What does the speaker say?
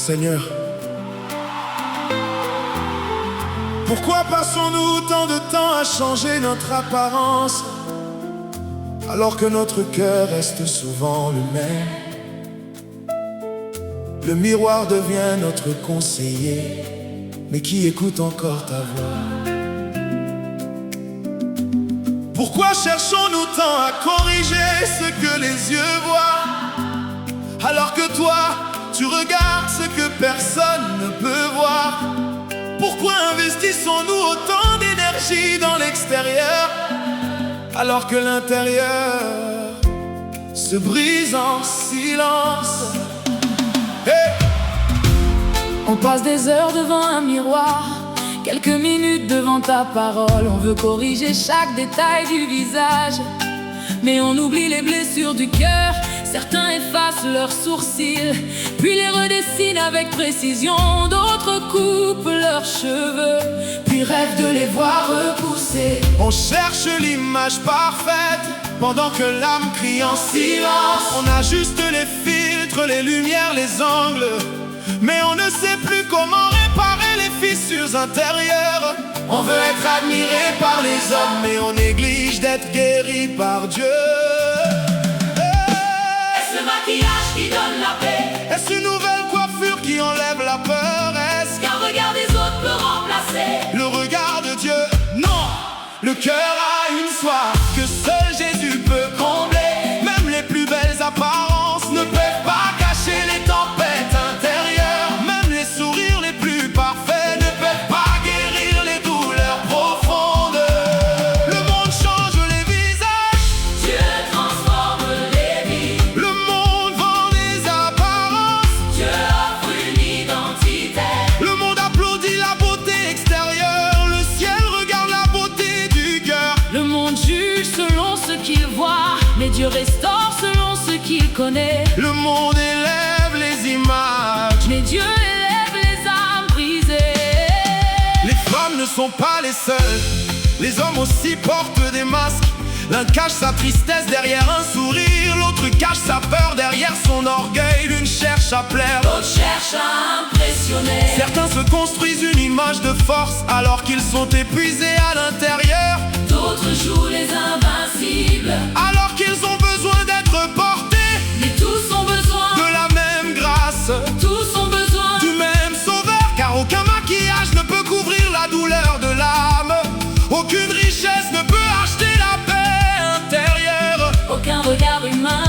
Seigneur, pourquoi passons-nous tant de temps à changer notre apparence alors que notre cœur reste souvent le même? Le miroir devient notre conseiller, mais qui écoute encore ta voix? Pourquoi cherchons-nous tant à corriger ce que les yeux voient, alors que toi, tu regardes ce que personne ne peut voir? Pourquoi investissons-nous autant d'énergie dans l'extérieur, alors que l'intérieur se brise en silence? Hey! On passe des heures devant un miroir, quelques minutes devant ta parole. On veut corriger chaque détail du visage, mais on oublie les blessures du cœur. Certains effacent leurs sourcils, puis les redessinent avec précision. D'autres coupent leurs cheveux, puis rêvent de les voir repousser. On cherche l'image parfaite, pendant que l'âme crie en silence. On ajuste les filtres, les lumières, les angles, mais on ne sait plus comment réparer les fissures intérieures. On veut être admiré par les hommes, mais on néglige d'être guéri par Dieu. Est-ce le maquillage qui donne la paix? Est-ce une nouvelle coiffure qui enlève la peur? Est-ce qu'un regard des autres peut remplacer le regard de Dieu? Non! Le cœur a une soif que seul Jésus peut combler. Même les plus belles apparences ne peuvent pas cacher les tempêtes intérieures. Même les sourires les plus parfaits ne peuvent pas guérir les douleurs profondes. Le monde change les visages, Dieu transforme les vies. le monde vend des apparences, Dieu offre une identité. le monde applaudit la beauté extérieure, le ciel regarde la beauté du cœur. Le monde juge selon ce qu'il voit, mais Dieu restaure selon ce qu'il connaît. Le monde élève les images, Mais Dieu élève les âmes brisées. les femmes ne sont pas les seules, les hommes aussi portent des masques. L'un cache sa tristesse derrière un sourire, l'autre cache sa peur derrière son orgueil. L'une cherche à plaire, D'autres cherchent à impressionner. certains se construisent une image de force alors qu'ils sont épuisés à l'intérieur, D'autres jouent les invincibles. alors qu'ils ont besoin d'être portés Mais tous ont besoin, de la même grâce, tous ont besoin du même sauveur. Car aucun maquillage ne peut couvrir la douleur de l'âme, aucune richesse ne peut acheter la paix intérieure. aucun regard humain